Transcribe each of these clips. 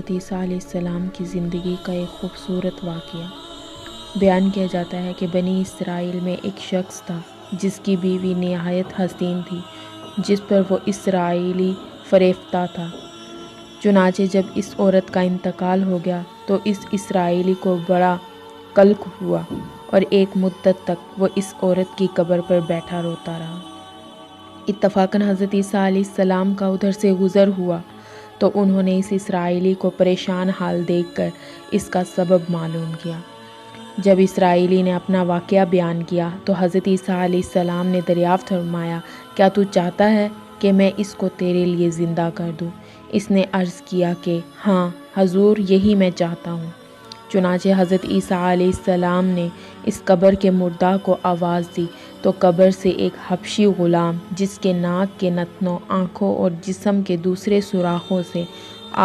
حضرت عیسیٰ علیہ السلام کی زندگی کا ایک خوبصورت واقعہ بیان کیا جاتا ہے کہ بنی اسرائیل میں ایک شخص تھا جس کی بیوی نہایت حسین تھی، جس پر وہ اسرائیلی فریفتہ تھا۔ چنانچہ جب اس عورت کا انتقال ہو گیا تو اس اسرائیلی کو بڑا قلق ہوا اور ایک مدت تک وہ اس عورت کی قبر پر بیٹھا روتا رہا۔ اتفاقاً حضرت عیسیٰ علیہ السلام کا ادھر سے گزر ہوا تو انہوں نے اس اسرائیلی کو پریشان حال دیکھ کر اس کا سبب معلوم کیا۔ جب اسرائیلی نے اپنا واقعہ بیان کیا تو حضرت عیسیٰ علیہ السلام نے دریافت فرمایا، کیا تو چاہتا ہے کہ میں اس کو تیرے لیے زندہ کر دوں؟ اس نے عرض کیا کہ ہاں حضور، یہی میں چاہتا ہوں۔ چنانچہ حضرت عیسیٰ علیہ السلام نے اس قبر کے مردہ کو آواز دی تو قبر سے ایک حبشی غلام، جس کے ناک کے نتنوں، آنکھوں اور جسم کے دوسرے سوراخوں سے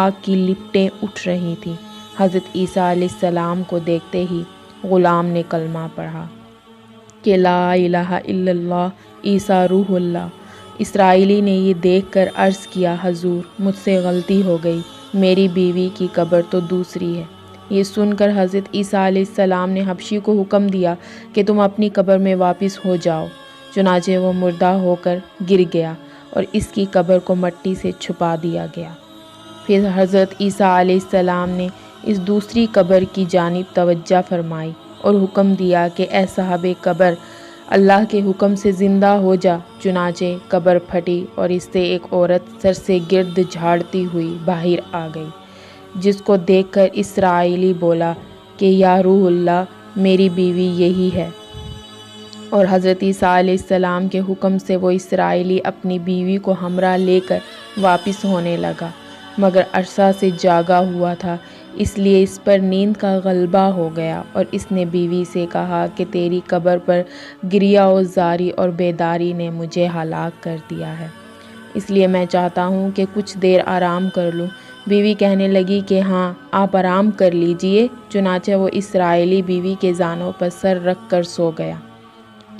آگ کی لپٹیں اٹھ رہی تھیں، حضرت عیسیٰ علیہ السلام کو دیکھتے ہی غلام نے کلمہ پڑھا کہ لا الہ الا اللہ عیسیٰ روح اللہ۔ اسرائیلی نے یہ دیکھ کر عرض کیا، حضور مجھ سے غلطی ہو گئی، میری بیوی کی قبر تو دوسری ہے۔ یہ سن کر حضرت عیسیٰ علیہ السلام نے حبشی کو حکم دیا کہ تم اپنی قبر میں واپس ہو جاؤ۔ چنانچہ وہ مردہ ہو کر گر گیا اور اس کی قبر کو مٹی سے چھپا دیا گیا۔ پھر حضرت عیسیٰ علیہ السلام نے اس دوسری قبر کی جانب توجہ فرمائی اور حکم دیا کہ اے صاحب قبر، اللہ کے حکم سے زندہ ہو جا۔ چنانچہ قبر پھٹی اور اس سے ایک عورت سر سے گرد جھاڑتی ہوئی باہر آ گئی، جس کو دیکھ کر اسرائیلی بولا کہ یا روح اللہ، میری بیوی یہی ہے۔ اور حضرت عیسیٰ علیہ السلام کے حکم سے وہ اسرائیلی اپنی بیوی کو ہمراہ لے کر واپس ہونے لگا، مگر عرصہ سے جاگا ہوا تھا، اس لیے اس پر نیند کا غلبہ ہو گیا اور اس نے بیوی سے کہا کہ تیری قبر پر گریہ و زاری اور بیداری نے مجھے ہلاک کر دیا ہے، اس لیے میں چاہتا ہوں کہ کچھ دیر آرام کر لوں۔ بیوی کہنے لگی کہ ہاں آپ آرام کر لیجئے۔ چنانچہ وہ اسرائیلی بیوی کے زانوں پر سر رکھ کر سو گیا۔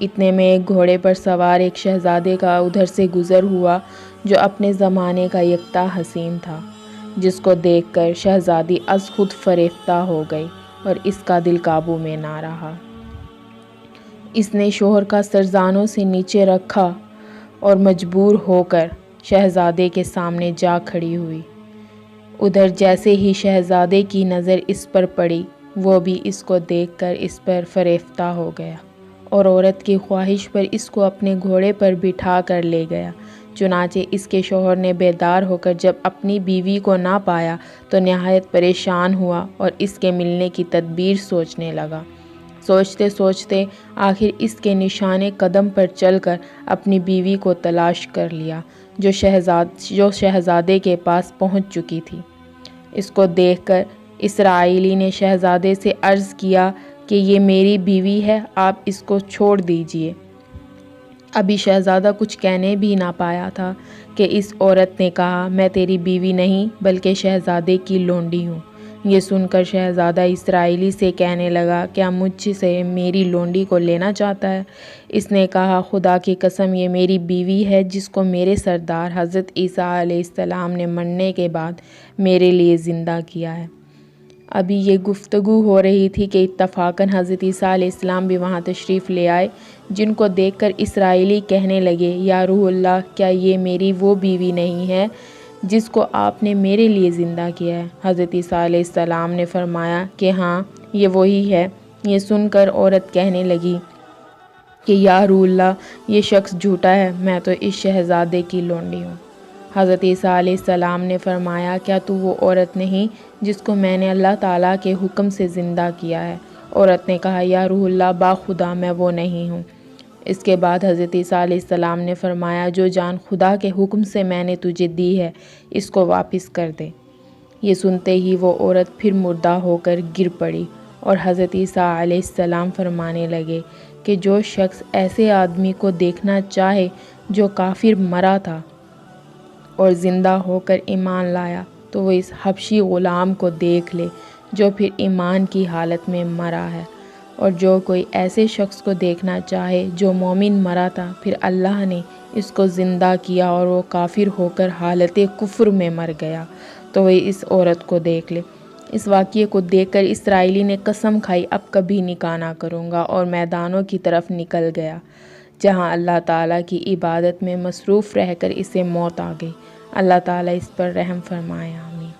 اتنے میں ایک گھوڑے پر سوار ایک شہزادے کا ادھر سے گزر ہوا جو اپنے زمانے کا یکتا حسین تھا، جس کو دیکھ کر شہزادی از خود فریفتہ ہو گئی اور اس کا دل قابو میں نہ رہا۔ اس نے شوہر کا سر زانوں سے نیچے رکھا اور مجبور ہو کر شہزادے کے سامنے جا کھڑی ہوئی۔ ادھر جیسے ہی شہزادے کی نظر اس پر پڑی، وہ بھی اس کو دیکھ کر اس پر فریفتہ ہو گیا اور عورت کی خواہش پر اس کو اپنے گھوڑے پر بٹھا کر لے گیا۔ چنانچہ اس کے شوہر نے بیدار ہو کر جب اپنی بیوی کو نہ پایا تو نہایت پریشان ہوا اور اس کے ملنے کی تدبیر سوچنے لگا۔ سوچتے سوچتے آخر اس کے نشانے قدم پر چل کر اپنی بیوی کو تلاش کر لیا، جو شہزادے کے پاس پہنچ چکی تھی۔ اس کو دیکھ کر اسرائیلی نے شہزادے سے عرض کیا کہ یہ میری بیوی ہے، آپ اس کو چھوڑ دیجئے۔ ابھی شہزادہ کچھ کہنے بھی نہ پایا تھا کہ اس عورت نے کہا، میں تیری بیوی نہیں بلکہ شہزادے کی لونڈی ہوں۔ یہ سن کر شہزادہ اسرائیلی سے کہنے لگا، کیا مجھ سے میری لونڈی کو لینا چاہتا ہے؟ اس نے کہا، خدا کی قسم یہ میری بیوی ہے جس کو میرے سردار حضرت عیسیٰ علیہ السلام نے مرنے کے بعد میرے لیے زندہ کیا ہے۔ ابھی یہ گفتگو ہو رہی تھی کہ اتفاقاً حضرت عیسیٰ علیہ السلام بھی وہاں تشریف لے آئے، جن کو دیکھ کر اسرائیلی کہنے لگے، یا روح اللہ، کیا یہ میری وہ بیوی نہیں ہے جس کو آپ نے میرے لیے زندہ کیا ہے؟ حضرت عیسیٰ علیہ السلام نے فرمایا کہ ہاں یہ وہی ہے۔ یہ سن کر عورت کہنے لگی کہ یا روح اللہ، یہ شخص جھوٹا ہے، میں تو اس شہزادے کی لونڈی ہوں۔ حضرت عیسیٰ علیہ السلام نے فرمایا، کیا تو وہ عورت نہیں جس کو میں نے اللہ تعالیٰ کے حکم سے زندہ کیا ہے؟ عورت نے کہا، یا روح اللہ، باخدا میں وہ نہیں ہوں۔ اس کے بعد حضرت عیسیٰ علیہ السلام نے فرمایا، جو جان خدا کے حکم سے میں نے تجھے دی ہے، اس کو واپس کر دے۔ یہ سنتے ہی وہ عورت پھر مردہ ہو کر گر پڑی اور حضرت عیسیٰ علیہ السلام فرمانے لگے کہ جو شخص ایسے آدمی کو دیکھنا چاہے جو کافر مرا تھا اور زندہ ہو کر ایمان لایا، تو وہ اس حبشی غلام کو دیکھ لے جو پھر ایمان کی حالت میں مرا ہے، اور جو کوئی ایسے شخص کو دیکھنا چاہے جو مومن مرا تھا، پھر اللہ نے اس کو زندہ کیا اور وہ کافر ہو کر حالت کفر میں مر گیا، تو وہ اس عورت کو دیکھ لے۔ اس واقعے کو دیکھ کر اسرائیلی نے قسم کھائی اب کبھی نکاح نہ کروں گا، اور میدانوں کی طرف نکل گیا جہاں اللہ تعالیٰ کی عبادت میں مصروف رہ کر اسے موت آ گئی۔ اللہ تعالیٰ اس پر رحم فرمائے، آمین۔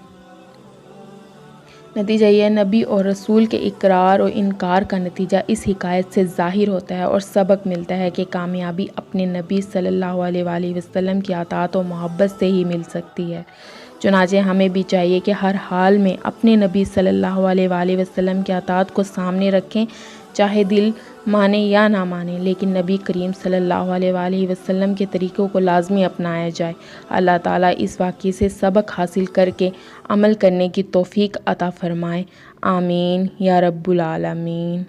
نتیجہ یہ نبی اور رسول کے اقرار و انکار کا نتیجہ اس حکایت سے ظاہر ہوتا ہے، اور سبق ملتا ہے کہ کامیابی اپنے نبی صلی اللہ علیہ وآلہ وسلم کی اطاعت و محبت سے ہی مل سکتی ہے۔ چنانچہ ہمیں بھی چاہیے کہ ہر حال میں اپنے نبی صلی اللہ علیہ وآلہ وسلم کی اطاعت کو سامنے رکھیں، چاہے دل مانے یا نہ مانے، لیکن نبی کریم صلی اللہ علیہ وآلہ وسلم کے طریقوں کو لازمی اپنایا جائے۔ اللہ تعالیٰ اس واقعے سے سبق حاصل کر کے عمل کرنے کی توفیق عطا فرمائے، آمین یا رب العالمین۔